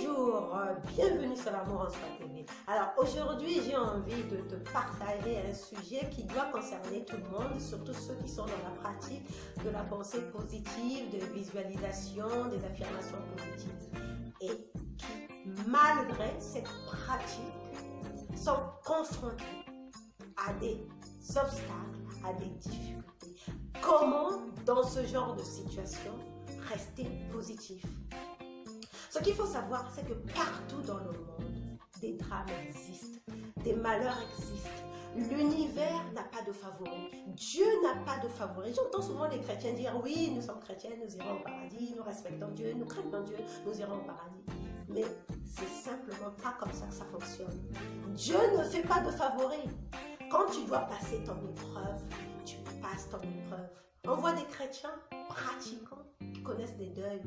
Bonjour, bienvenue sur l'Amour en Soi TV. Alors aujourd'hui, j'ai envie de te partager un sujet qui doit concerner tout le monde, surtout ceux qui sont dans la pratique de la pensée positive, de visualisation, des affirmations positives et qui, malgré cette pratique, sont confrontés à des obstacles, à des difficultés. Comment, dans ce genre de situation, rester positif? Ce qu'il faut savoir, c'est que partout dans le monde, des drames existent, des malheurs existent. L'univers n'a pas de favoris. Dieu n'a pas de favoris. J'entends souvent les chrétiens dire, oui, nous sommes chrétiens, nous irons au paradis, nous respectons Dieu, nous craignons Dieu, nous irons au paradis. Mais c'est simplement pas comme ça que ça fonctionne. Dieu ne fait pas de favoris. Quand tu dois passer ton épreuve, tu passes ton épreuve. On voit des chrétiens pratiquants qui connaissent des deuils,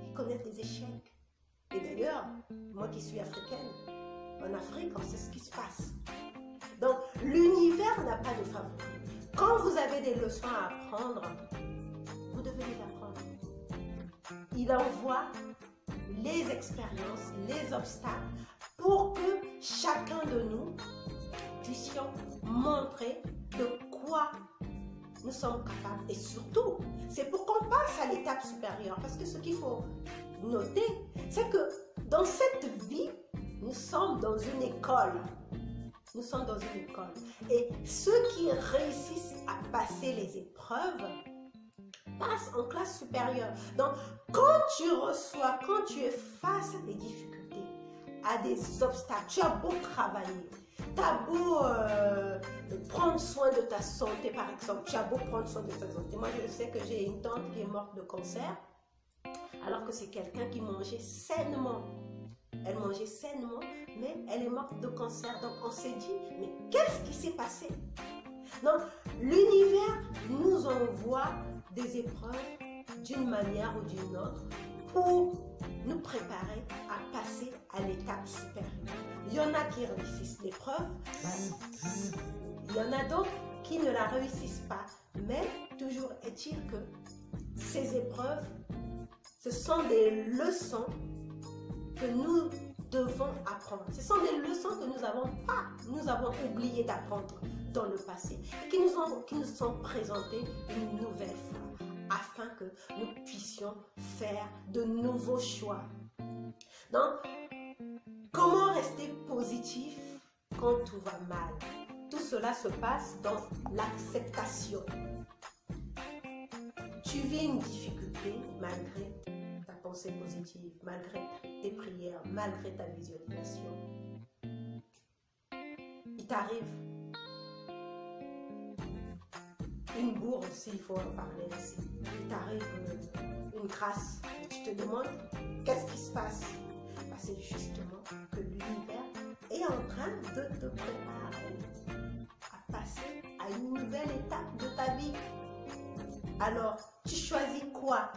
qui connaissent des échecs. Et d'ailleurs, moi qui suis africaine, en Afrique, on sait ce qui se passe. Donc, l'univers n'a pas de favoris. Quand vous avez des leçons à apprendre, vous devez les apprendre. Il envoie les expériences, les obstacles, pour que chacun de nous puissions montrer de quoi nous sommes capables. Et surtout, c'est pour qu'on passe à l'étape supérieure. Parce que ce qu'il faut noter, c'est que dans cette vie, nous sommes dans une école. Nous sommes dans une école. Et ceux qui réussissent à passer les épreuves passent en classe supérieure. Donc, quand tu es face à des difficultés, à des obstacles, tu as beau travailler, tu as beau prendre soin de ta santé, par exemple, tu as beau prendre soin de ta santé. Moi, je sais que j'ai une tante qui est morte de cancer, alors que c'est quelqu'un qui mangeait sainement. Elle mangeait sainement, mais elle est morte de cancer. Donc, on s'est dit, mais qu'est-ce qui s'est passé? Donc, l'univers nous envoie des épreuves d'une manière ou d'une autre pour nous préparer à passer à l'étape supérieure. Il y en a qui réussissent l'épreuve, il y en a d'autres qui ne la réussissent pas. Mais toujours est-il que ces épreuves, ce sont des leçons que nous devons apprendre. Ce sont des leçons que nous avons oublié d'apprendre dans le passé et qui nous sont présentées une nouvelle fois afin que nous puissions faire de nouveaux choix. Donc, comment rester positif quand tout va mal? Tout cela se passe dans l'acceptation. Tu vis une difficulté malgré ta pensée positive, malgré tes prières, malgré ta visualisation. Il t'arrive une bourde, s'il faut en parler ainsi. Il t'arrive une grâce. Tu te demandes qu'est-ce qui se passe? C'est justement que l'univers est en train de te préparer à passer à une nouvelle étape de ta vie. Alors, tu choisis quoi?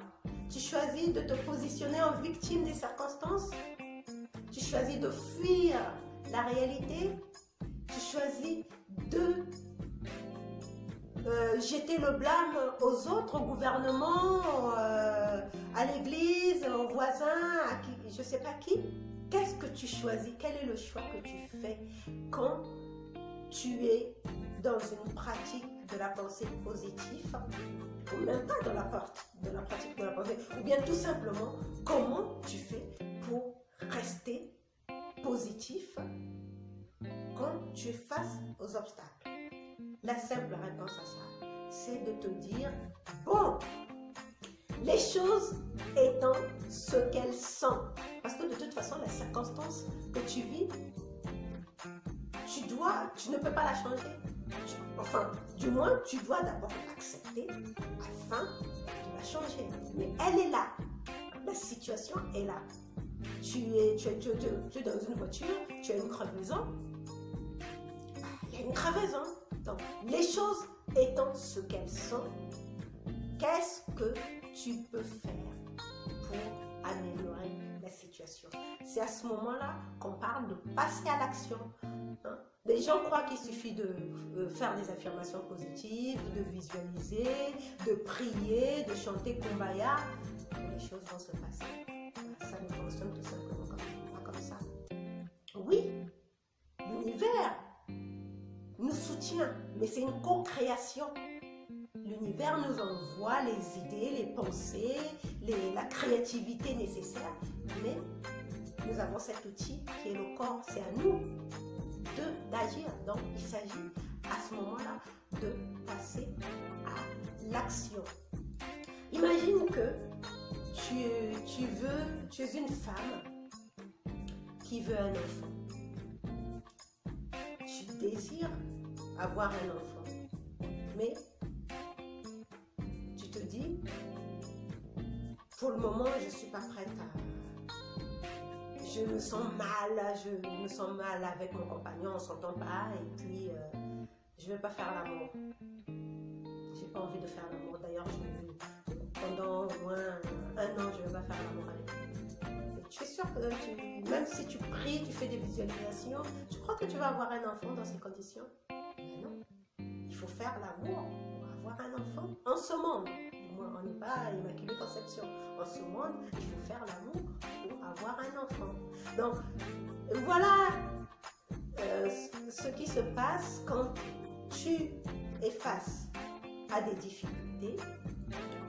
Tu choisis de te positionner en victime des circonstances? Tu choisis de fuir la réalité? Tu choisis de jeter le blâme aux autres, au gouvernement, à l'église, aux voisins, à qui, je ne sais pas qui? Qu'est-ce que tu choisis? Quel est le choix que tu fais quand tu es dans une pratique de la pensée positive, ou même pas dans la pratique de la pensée, ou bien tout simplement, comment tu fais pour rester positif quand tu es face aux obstacles? La simple réponse à ça, c'est de te dire, bon, les choses étant ce qu'elles sont, parce que de toute façon, la circonstance que tu vis, tu ne peux pas la changer. Enfin, du moins, tu dois d'abord l'accepter afin de la changer. Mais elle est là. La situation est là. Tu es dans une voiture, tu as une crevaison. Il y a une crevaison. Donc, les choses étant ce qu'elles sont, qu'est-ce que tu peux faire pour améliorer la situation? C'est à ce moment-là qu'on parle de passer à l'action. Les gens croient qu'il suffit de faire des affirmations positives, de visualiser, de prier, de chanter Kumbaya. Les choses vont se passer. Ça ne fonctionne tout simplement comme ça. soutient, mais c'est une co-création. L'univers nous envoie les idées, les pensées, la créativité nécessaire, mais nous avons cet outil qui est le corps. C'est à nous d'agir. Donc, il s'agit à ce moment-là de passer à l'action. Imagine que tu es une femme qui veut un enfant. Tu désires avoir un enfant, mais tu te dis, pour le moment, je ne suis pas prête je me sens mal avec mon compagnon, on ne s'entend pas, et puis je ne vais pas faire l'amour. J'ai pas envie de faire l'amour. D'ailleurs, pendant au moins un an, je ne vais pas faire l'amour avec lui. Et tu es sûr que même si tu pries, tu fais des visualisations, tu crois que tu vas avoir un enfant dans ces conditions? Mais non. Il faut faire l'amour pour avoir un enfant en ce monde. On n'est pas Immaculée Conception. En ce monde, il faut faire l'amour pour avoir un enfant. Donc, voilà ce qui se passe quand tu es face à des difficultés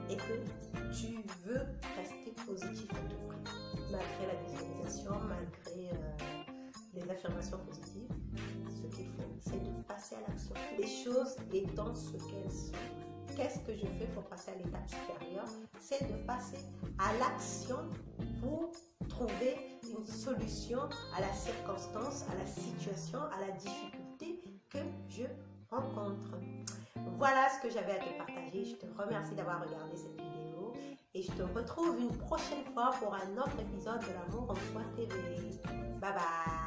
et que tu veux rester positif à tout prix. Malgré la visualisation, malgré les affirmations positives, ce qu'il faut, c'est de passer à l'action. Les choses étant ce qu'elles sont. Qu'est-ce que je fais pour passer à l'étape supérieure? C'est de passer à l'action pour trouver une solution à la circonstance, à la situation, à la difficulté que je rencontre. Voilà ce que j'avais à te partager. Je te remercie d'avoir regardé cette vidéo et je te retrouve une prochaine fois pour un autre épisode de l'Amour en Soi TV. Bye bye!